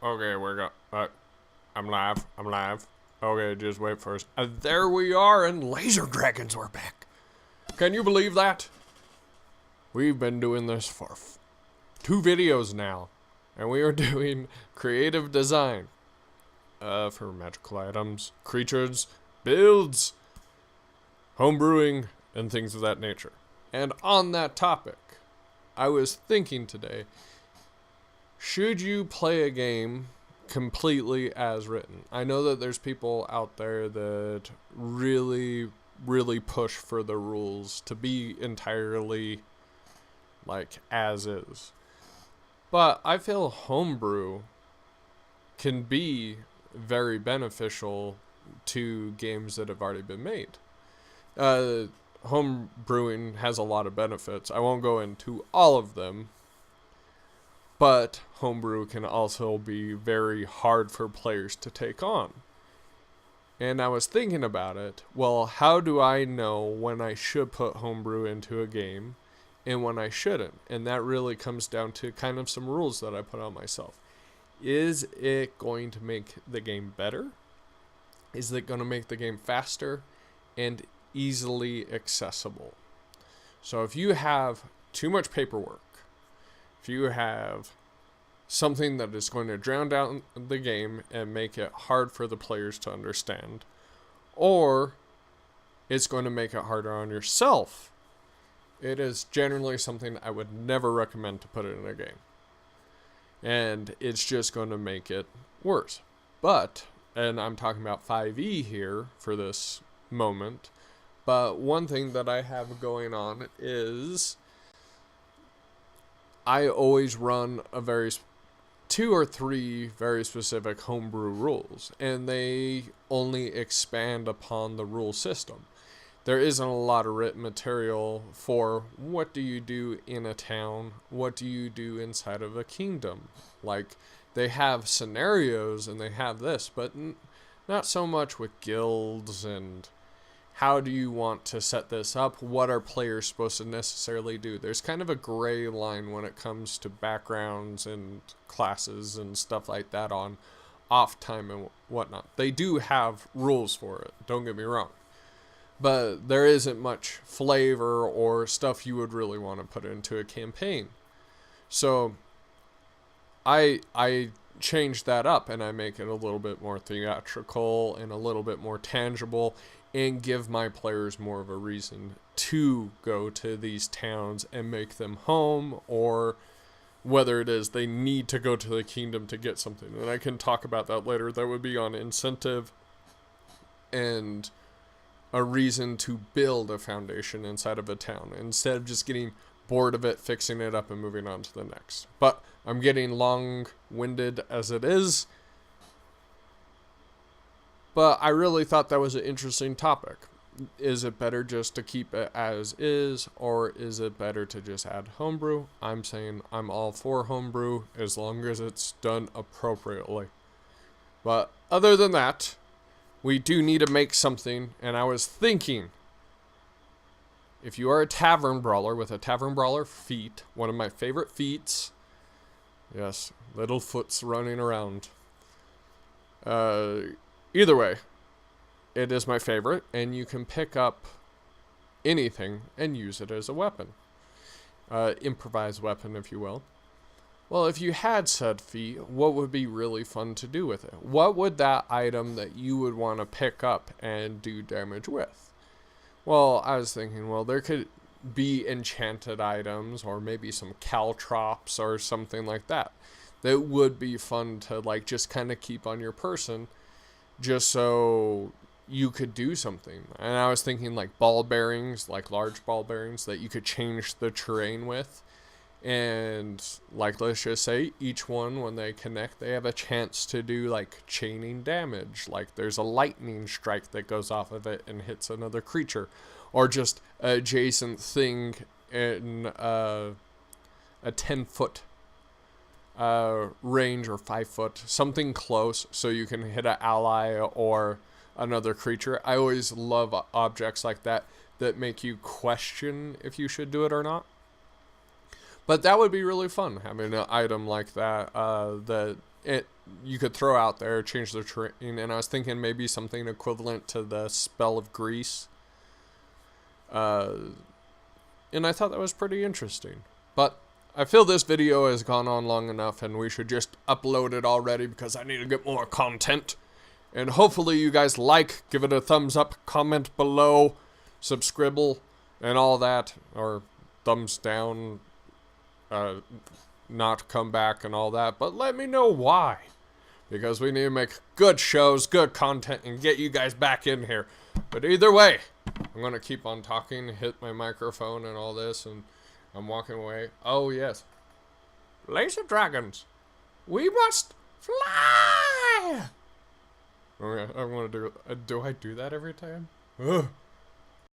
Okay, we're go. I'm live. I'm live. Okay, just wait for us. There we are, and Laser Dragons were back. Can you believe that? We've been doing this for 2 videos now, and we are doing creative design for magical items, creatures, builds, homebrewing, and things of that nature. And on that topic, I was thinking today, should you play a game completely as written? I know that there's people out there that really, really push for the rules to be entirely like as is. But I feel homebrew can be very beneficial to games that have already been made. Home brewing has a lot of benefits. I won't go into all of them, but homebrew can also be very hard for players to take on. And I was thinking about it. Well, how do I know when I should put homebrew into a game and when I shouldn't? And that really comes down to kind of some rules that I put on myself. Is it going to make the game better? Is it going to make the game faster and easily accessible? So if you have too much paperwork, if you have something that is going to drown out the game and make it hard for the players to understand, or it's going to make it harder on yourself, it is generally something I would never recommend to put it in a game. And it's just going to make it worse. But, and I'm talking about 5e here for this moment, but one thing that I have going on is I always run a 2 or 3 very specific homebrew rules, and they only expand upon the rule system. There isn't a lot of written material for what do you do in a town, what do you do inside of a kingdom. Like, they have scenarios and they have this, but not so much with guilds and how do you want to set this up? What are players supposed to necessarily do? There's kind of a gray line when it comes to backgrounds and classes and stuff like that on off time and whatnot. They do have rules for it, don't get me wrong. But there isn't much flavor or stuff you would really want to put into a campaign. So I change that up and I make it a little bit more theatrical and a little bit more tangible and give my players more of a reason to go to these towns and make them home, or whether it is they need to go to the kingdom to get something. And I can talk about that later. That would be on incentive and a reason to build a foundation inside of a town instead of just getting bored of it, fixing it up, and moving on to the next. But I'm getting long-winded as it is. But I really thought that was an interesting topic. Is it better just to keep it as is, or is it better to just add homebrew? I'm saying I'm all for homebrew as long as it's done appropriately. But other than that, we do need to make something, and I was thinking, if you are a tavern brawler with a tavern brawler feat, one of my favorite feats, yes, little foots running around, either way, it is my favorite, and you can pick up anything and use it as a weapon. Improvised weapon, if you will. Well, if you had said feat, what would be really fun to do with it? What would that item that you would want to pick up and do damage with? Well, I was thinking, well, there could be enchanted items or maybe some caltrops or something like that. That would be fun to like just kind of keep on your person just so you could do something. And I was thinking like ball bearings, like large ball bearings that you could change the terrain with. And like, let's just say each one, when they connect, they have a chance to do like chaining damage. Like there's a lightning strike that goes off of it and hits another creature, or just an adjacent thing in a 10-foot range or 5-foot, something close, so you can hit an ally or another creature. I always love objects like that that make you question if you should do it or not. But that would be really fun, having an item like that that you could throw out there, change the terrain, and I was thinking maybe something equivalent to the spell of Grease. And I thought that was pretty interesting. But I feel this video has gone on long enough and we should just upload it already because I need to get more content. And hopefully you guys give it a thumbs up, comment below, subscribe, and all that. Or thumbs down, not come back and all that. But let me know why. Because we need to make good shows, good content, and get you guys back in here. But either way, I'm going to keep on talking, hit my microphone and all this, and I'm walking away. Oh, yes. Laser dragons, we must fly! Okay, I'm going to do I do that every time? Ugh.